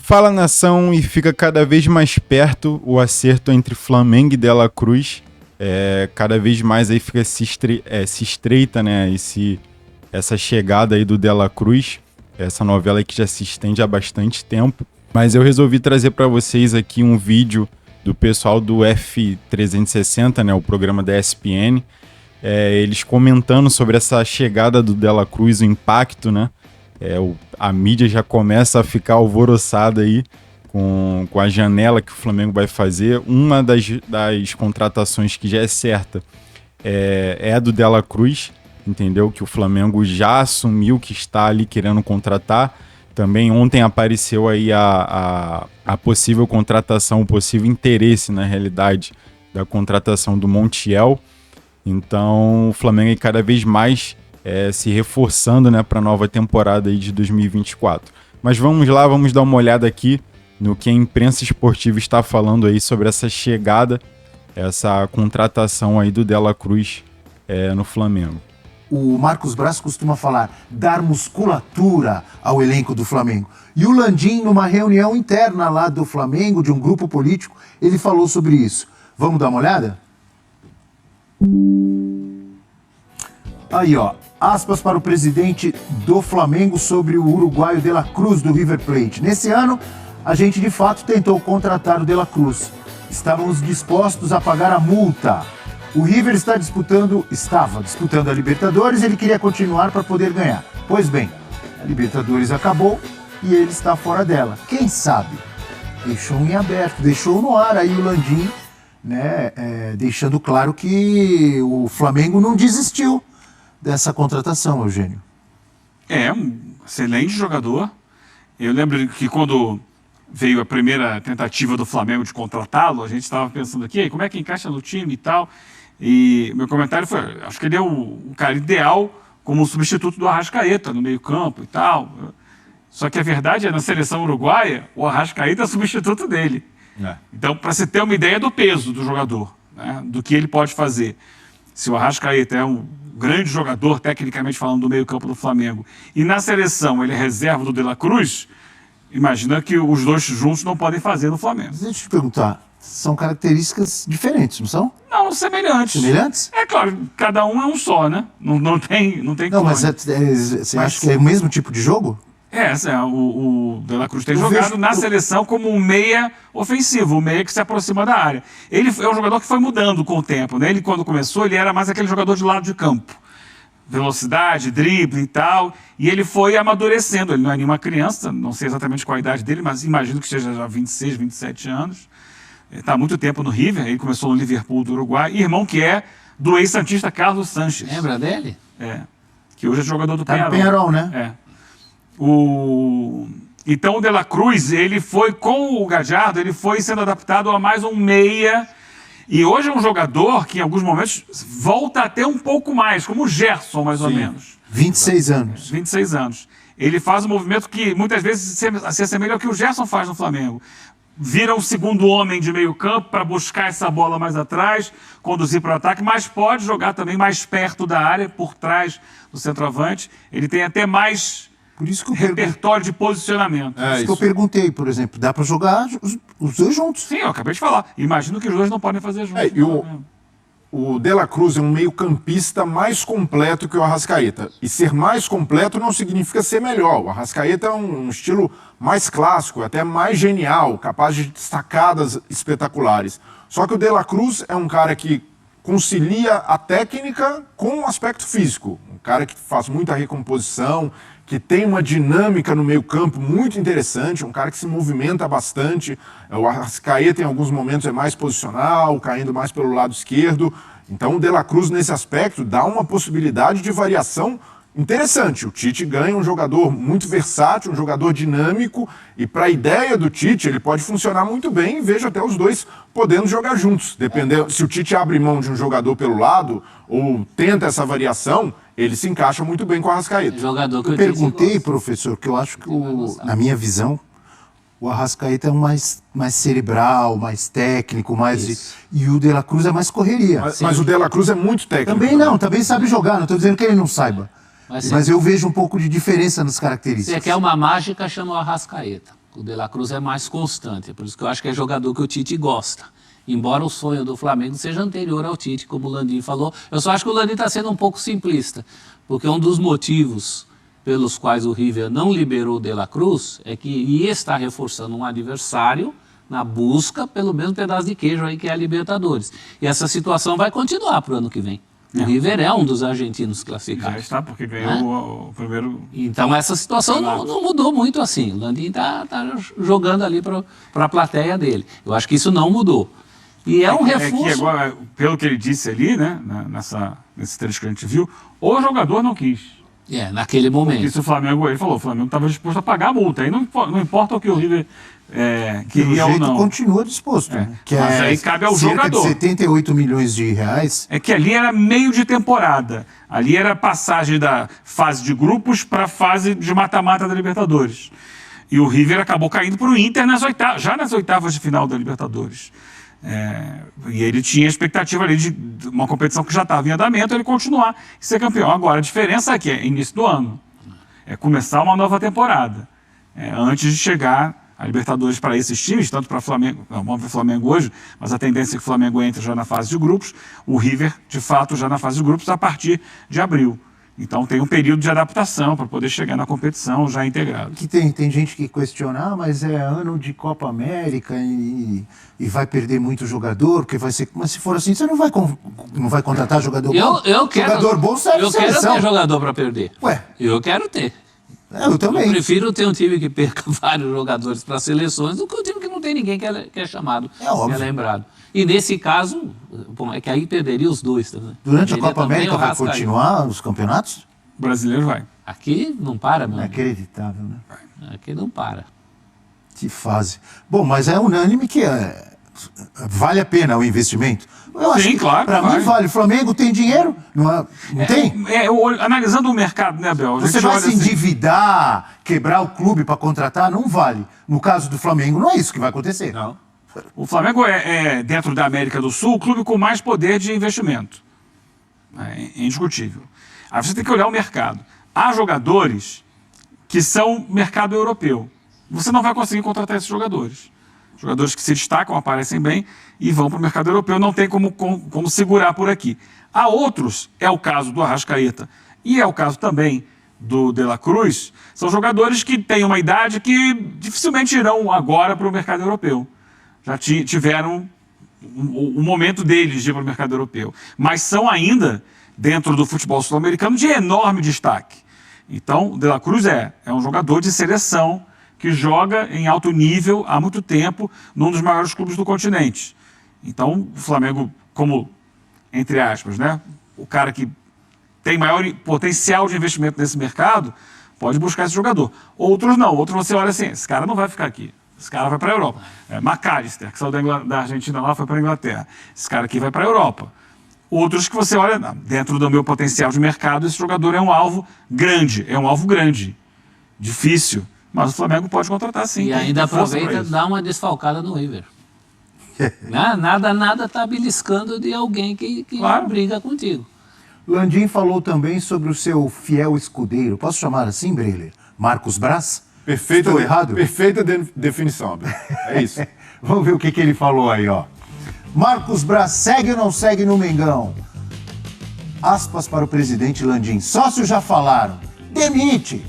Fala, nação, e fica cada vez mais perto o acerto entre Flamengo e De La Cruz. Cada vez mais aí fica se estreita, né, essa chegada aí do De La Cruz, essa novela aí que já se estende há bastante tempo. Mas eu resolvi trazer para vocês aqui um vídeo do pessoal do F360, né, o programa da ESPN, eles comentando sobre essa chegada do De La Cruz, o impacto, né? A mídia já começa a ficar alvoroçada aí com a janela que o Flamengo vai fazer. Uma das contratações que já é certa é a do De La Cruz, entendeu? Que o Flamengo já assumiu que está ali querendo contratar. Também ontem apareceu aí a possível contratação, o possível interesse, na realidade, da contratação do Montiel. Então o Flamengo aí cada vez mais se reforçando, né, para a nova temporada aí de 2024. Mas vamos lá, vamos dar uma olhada aqui no que a imprensa esportiva está falando aí sobre essa chegada, essa contratação aí do De La Cruz no Flamengo. O Marcos Braz costuma falar, dar musculatura ao elenco do Flamengo. E o Landim, numa reunião interna lá do Flamengo, de um grupo político, ele falou sobre isso. Vamos dar uma olhada? Aí, ó, aspas para o presidente do Flamengo sobre o uruguaio De La Cruz do River Plate. Nesse ano, a gente de fato tentou contratar o De La Cruz. Estávamos dispostos a pagar a multa. O River estava disputando a Libertadores e ele queria continuar para poder ganhar. Pois bem, a Libertadores acabou e ele está fora dela. Quem sabe? Deixou em aberto, deixou no ar aí o Landim, né, deixando claro que o Flamengo não desistiu dessa contratação, Eugênio. Um excelente jogador. Eu lembro que quando veio a primeira tentativa do Flamengo de contratá-lo, a gente estava pensando aqui, como é que encaixa no time e tal. E meu comentário foi, acho que ele é o cara ideal como substituto do Arrascaeta no meio campo e tal. Só que a verdade é, na seleção uruguaia, o Arrascaeta é substituto dele. Então, para você ter uma ideia do peso do jogador, né, do que ele pode fazer. Se o Arrascaeta é um grande jogador, tecnicamente falando, do meio campo do Flamengo, e na seleção ele é reserva do De La Cruz, imagina que os dois juntos não podem fazer no Flamengo. Deixa eu te perguntar, são características diferentes, não são? Não, semelhantes. Semelhantes? É claro, cada um é um só, né? Não tem Não, como. mas você acha que é o mesmo tipo de jogo? O De La Cruz tem jogado na seleção como um meia ofensivo, um meia que se aproxima da área. Ele é um jogador que foi mudando com o tempo, né? Ele, quando começou, ele era mais aquele jogador de lado de campo. Velocidade, drible e tal, e ele foi amadurecendo. Ele não é nenhuma criança, não sei exatamente qual a idade dele, mas imagino que esteja já 26, 27 anos. Ele está há muito tempo no River, ele começou no Liverpool do Uruguai, e irmão que é do ex-santista Carlos Sanches. Lembra dele? Que hoje é jogador do Peñarol. Tá no Peñarol, né? Então o De La Cruz, ele foi com o Gallardo, ele foi sendo adaptado a mais um meia, e hoje é um jogador que em alguns momentos volta a ter um pouco mais, como o Gerson, mais ou menos. 26 anos. 26 anos. Ele faz um movimento que muitas vezes se assemelha ao que o Gerson faz no Flamengo. Vira um segundo homem de meio campo para buscar essa bola mais atrás, conduzir para o ataque, mas pode jogar também mais perto da área, por trás do centroavante. Ele tem até mais repertório de posicionamento. Por isso que eu perguntei, por exemplo, dá para jogar os dois juntos? Sim, eu acabei de falar. Imagino que os dois não podem fazer juntos. O De La Cruz é um meio-campista mais completo que o Arrascaeta. E ser mais completo não significa ser melhor. O Arrascaeta é um estilo mais clássico, até mais genial, capaz de sacadas espetaculares. Só que o De La Cruz é um cara que concilia a técnica com o aspecto físico. Um cara que faz muita recomposição, que tem uma dinâmica no meio-campo muito interessante, um cara que se movimenta bastante. O Arrascaeta, em alguns momentos, é mais posicional, caindo mais pelo lado esquerdo. Então, o De La Cruz, nesse aspecto, dá uma possibilidade de variação interessante. O Tite ganha um jogador muito versátil, um jogador dinâmico, e para a ideia do Tite, ele pode funcionar muito bem, e vejo até os dois podendo jogar juntos. Dependendo, se o Tite abre mão de um jogador pelo lado, ou tenta essa variação, ele se encaixa muito bem com o Arrascaeta. Jogador que eu perguntei, professor, que eu acho que, na minha visão, o Arrascaeta é mais cerebral, mais técnico, e o De La Cruz é mais correria. Mas o De La Cruz é muito técnico. Também sabe jogar, não estou dizendo que ele não saiba. Mas eu vejo um pouco de diferença nas características. Você quer uma mágica, chama o Arrascaeta. O De La Cruz é mais constante, por isso que eu acho que é jogador que o Tite gosta. Embora o sonho do Flamengo seja anterior ao Tite, como o Landim falou, eu só acho que o Landim está sendo um pouco simplista, porque um dos motivos pelos quais o River não liberou o De La Cruz é que ia estar reforçando um adversário na busca pelo mesmo pedaço de queijo aí que é a Libertadores. E essa situação vai continuar para o ano que vem. O River é um dos argentinos classificados. Já está, porque ganhou o primeiro... Então essa situação não mudou muito assim. O Landim está jogando ali para a plateia dele. Eu acho que isso não mudou. E é um reforço... que agora, pelo que ele disse ali, né, nesse trecho que a gente viu, o jogador não quis. Naquele momento. Isso o Flamengo, ele falou, o Flamengo estava disposto a pagar a multa. Aí não importa o que o River queria ou não. Continua disposto. Né? Mas aí cabe ao cerca jogador. De 78 milhões de reais. É que ali era meio de temporada. Ali era passagem da fase de grupos para a fase de mata-mata da Libertadores. E o River acabou caindo para o Inter já nas oitavas de final da Libertadores. E ele tinha a expectativa ali de uma competição que já estava em andamento, ele continuar e ser campeão. Agora, a diferença é que é início do ano. É começar uma nova temporada. Antes de chegar a Libertadores para esses times, tanto para o Flamengo, não, vamos ver o Flamengo hoje, mas a tendência é que o Flamengo entre já na fase de grupos, o River, de fato, já na fase de grupos a partir de abril. Então tem um período de adaptação para poder chegar na competição já integrado. Que tem gente que questiona, mas é ano de Copa América e vai perder muito jogador, porque vai ser. Mas se for assim, você não vai contratar jogador bom? Jogador bom serve Eu quero ter jogador para perder. Ué? Eu quero ter. Eu também. Eu prefiro ter um time que perca vários jogadores para seleções do que um time que não tem ninguém que é chamado, que é lembrado. E nesse caso, bom, é que aí perderia os dois também. Durante a Copa América vai continuar os campeonatos? O brasileiro vai. Aqui não para, meu amigo. Inacreditável, né? Aqui não para. Que fase. Bom, mas é unânime que vale a pena o investimento. Eu acho Sim, que claro. Para mim vale. O Flamengo tem dinheiro? Não tem? Analisando o mercado, né, Abel? Você vai se endividar, quebrar o clube para contratar? Não vale. No caso do Flamengo, não é isso que vai acontecer. Não. O Flamengo dentro da América do Sul, o clube com mais poder de investimento. É indiscutível. Aí você tem que olhar o mercado. Há jogadores que são mercado europeu. Você não vai conseguir contratar esses jogadores. Jogadores que se destacam, aparecem bem e vão para o mercado europeu, não tem como segurar por aqui. Há outros, é o caso do Arrascaeta e é o caso também do De La Cruz, são jogadores que têm uma idade que dificilmente irão agora para o mercado europeu. Já tiveram o momento deles de ir para o mercado europeu, mas são ainda, dentro do futebol sul-americano, de enorme destaque. Então, o De La Cruz é um jogador de seleção que joga em alto nível há muito tempo num dos maiores clubes do continente. Então, o Flamengo, como, entre aspas, né, o cara que tem maior potencial de investimento nesse mercado, pode buscar esse jogador. Outros não. Outros você olha assim, esse cara não vai ficar aqui. Esse cara vai para a Europa. McAllister, que saiu da Argentina lá, foi para a Inglaterra. Esse cara aqui vai para a Europa. Outros que você olha, dentro do meu potencial de mercado, esse jogador é um alvo grande. Difícil. Mas o Flamengo pode contratar sim. E ainda aproveita e dá uma desfalcada no River. Nada está beliscando de alguém que briga contigo. Landim falou também sobre o seu fiel escudeiro. Posso chamar assim, Breler? Marcos Braz? Estou errado? Perfeita definição, Abel. É isso. Vamos ver o que ele falou aí, ó. Marcos Braz segue ou não segue no Mengão? Aspas para o presidente Landim. Sócios já falaram. Demite.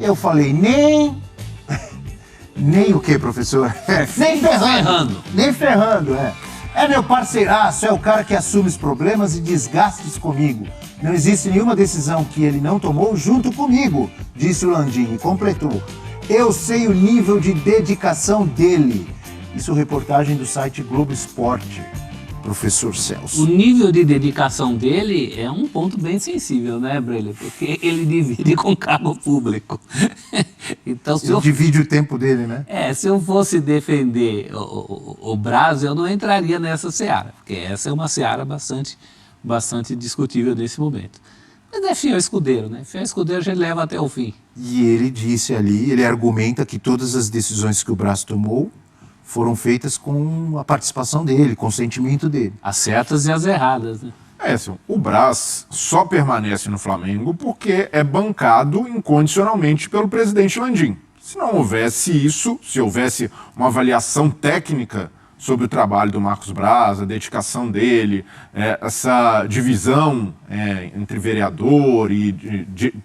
Eu falei, nem o quê, professor? Nem ferrando. Nem ferrando, É meu parceiraço, é o cara que assume os problemas e desgastes comigo. Não existe nenhuma decisão que ele não tomou junto comigo, disse o Landim e completou. Eu sei o nível de dedicação dele. Isso é reportagem do site Globo Esporte, professor Celso. O nível de dedicação dele é um ponto bem sensível, né, Breler? Porque ele divide com cargo público. Então, ele divide o tempo dele, né? Se eu fosse defender o Braz, eu não entraria nessa seara, porque essa é uma seara bastante discutível nesse momento. Mas é fiel escudeiro, né? Fiel escudeiro a gente leva até o fim. E ele disse ali, ele argumenta que todas as decisões que o Braz tomou foram feitas com a participação dele, com o sentimento dele. As certas e as erradas, né? O Braz só permanece no Flamengo porque é bancado incondicionalmente pelo presidente Landim. Se não houvesse isso, se houvesse uma avaliação técnica sobre o trabalho do Marcos Braz, a dedicação dele, essa divisão entre vereador e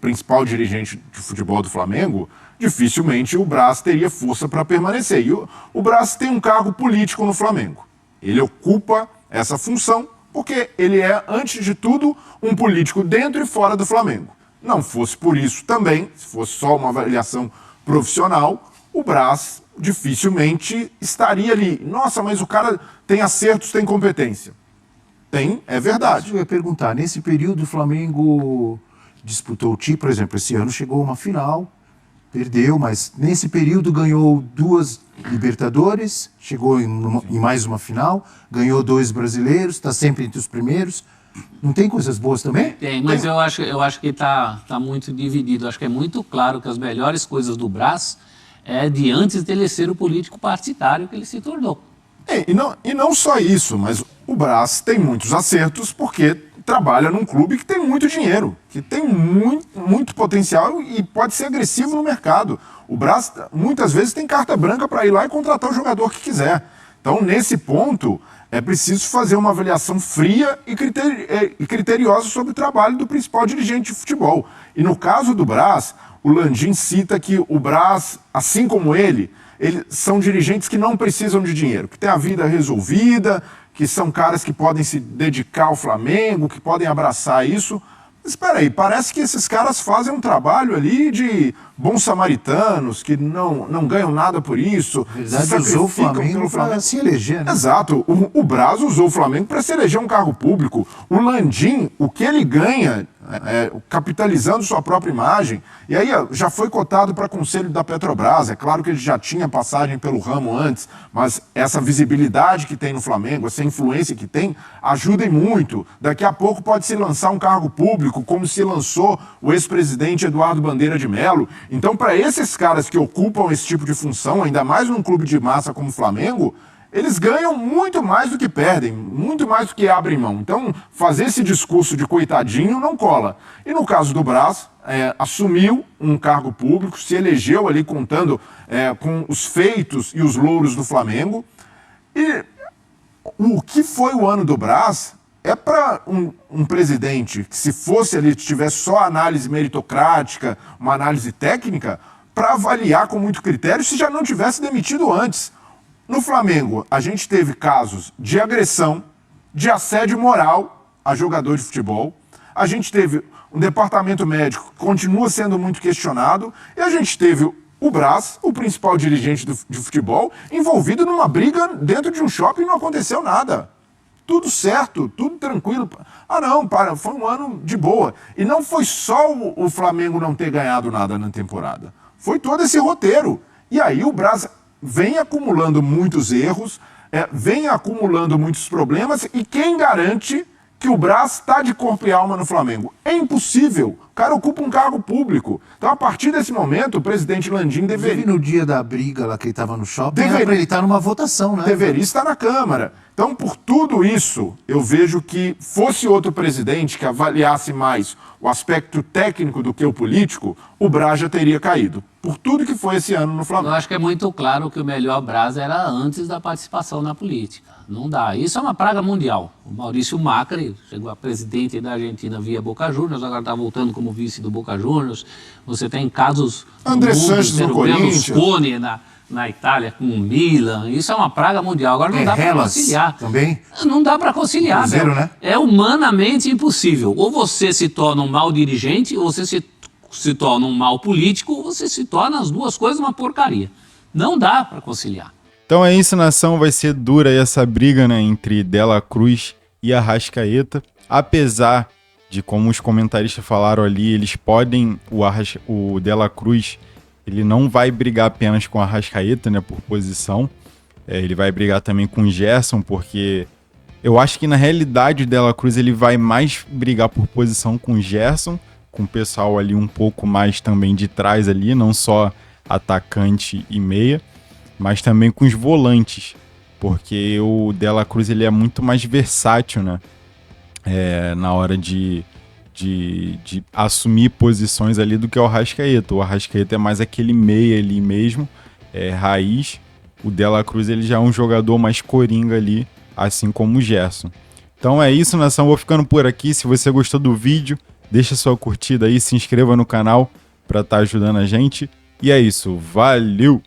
principal dirigente de futebol do Flamengo, dificilmente o Braz teria força para permanecer. E o Braz tem um cargo político no Flamengo. Ele ocupa essa função porque ele é, antes de tudo, um político dentro e fora do Flamengo. Não fosse por isso também, se fosse só uma avaliação profissional, o Braz dificilmente estaria ali. Nossa, mas o cara tem acertos, tem competência. Tem, é verdade. Eu ia perguntar, nesse período o Flamengo disputou o título, por exemplo, esse ano chegou a uma final, perdeu, mas nesse período ganhou 2 Libertadores, chegou em mais uma final, ganhou 2 brasileiros, está sempre entre os primeiros. Não tem coisas boas também? Tem, mas eu acho que tá muito dividido. Acho que é muito claro que as melhores coisas do Braz é de antes dele ser o político partidário que ele se tornou. E não só isso, mas o Braz tem muitos acertos porque trabalha num clube que tem muito dinheiro, que tem muito potencial e pode ser agressivo no mercado. O Braz muitas vezes tem carta branca para ir lá e contratar o jogador que quiser. Então, nesse ponto, é preciso fazer uma avaliação fria e criteriosa sobre o trabalho do principal dirigente de futebol. E no caso do Braz, o Landim cita que o Braz, assim como eles são dirigentes que não precisam de dinheiro, que têm a vida resolvida, que são caras que podem se dedicar ao Flamengo, que podem abraçar isso. Mas espera aí, parece que esses caras fazem um trabalho ali de bons samaritanos, que não ganham nada por isso. Na verdade, usou o Flamengo para se eleger, né? Exato. O Braz usou o Flamengo para se eleger um cargo público. O Landim, o que ele ganha, capitalizando sua própria imagem, e aí já foi cotado para conselho da Petrobras. É claro que ele já tinha passagem pelo ramo antes, mas essa visibilidade que tem no Flamengo, essa influência que tem, ajuda muito. Daqui a pouco pode se lançar um cargo público, como se lançou o ex-presidente Eduardo Bandeira de Mello. Então, para esses caras que ocupam esse tipo de função, ainda mais num clube de massa como o Flamengo, eles ganham muito mais do que perdem, muito mais do que abrem mão. Então, fazer esse discurso de coitadinho não cola. E no caso do Braz, assumiu um cargo público, se elegeu ali contando com os feitos e os louros do Flamengo. E o que foi o ano do Braz é para um presidente que, se fosse ali, tivesse só análise meritocrática, uma análise técnica, para avaliar com muito critério se já não tivesse demitido antes. No Flamengo, a gente teve casos de agressão, de assédio moral a jogador de futebol. A gente teve um departamento médico que continua sendo muito questionado. E a gente teve o Braz, o principal dirigente de futebol, envolvido numa briga dentro de um shopping e não aconteceu nada. Tudo certo, tudo tranquilo. Foi um ano de boa. E não foi só o Flamengo não ter ganhado nada na temporada. Foi todo esse roteiro. E aí o Braz vem acumulando muitos erros, vem acumulando muitos problemas, e quem garante que o Braz está de corpo e alma no Flamengo? É impossível. O cara ocupa um cargo público. Então, a partir desse momento, o presidente Landim deveria... No dia da briga lá que ele estava no shopping, era para ele estar numa votação, né? Deveria estar na Câmara. Então, por tudo isso, eu vejo que fosse outro presidente que avaliasse mais o aspecto técnico do que o político, o Braz já teria caído. Por tudo que foi esse ano no Flamengo. Eu acho que é muito claro que o melhor Braz era antes da participação na política. Não dá. Isso é uma praga mundial. O Maurício Macri chegou a presidente da Argentina via Boca Juniors, agora está voltando como vice do Boca Juniors. Você tem casos... André Sanches no Corinthians. Berlusconi na Itália com o Milan. Isso é uma praga mundial. Agora não dá para conciliar. Também? Não dá para conciliar. Cruzeiro, né? É humanamente impossível. Ou você se torna um mau dirigente, ou você se torna um mau político, ou você se torna as duas coisas uma porcaria. Não dá para conciliar. Então é isso, nação. Vai ser dura aí essa briga, né, entre De La Cruz e Arrascaeta. Apesar de, como os comentaristas falaram ali, eles podem... O De La Cruz, ele não vai brigar apenas com a Arrascaeta, né, por posição. Ele vai brigar também com o Gerson, porque eu acho que na realidade o De La Cruz ele vai mais brigar por posição com o Gerson, com o pessoal ali um pouco mais também de trás ali, não só atacante e meia, mas também com os volantes, porque o De La Cruz ele é muito mais versátil, né? Na hora de de assumir posições ali do que o Arrascaeta. O Arrascaeta é mais aquele meia ali mesmo, raiz. O De La Cruz ele já é um jogador mais coringa ali, assim como o Gerson. Então é isso, nação. Vou ficando por aqui. Se você gostou do vídeo, deixa sua curtida aí, se inscreva no canal para estar ajudando a gente. E é isso. Valeu!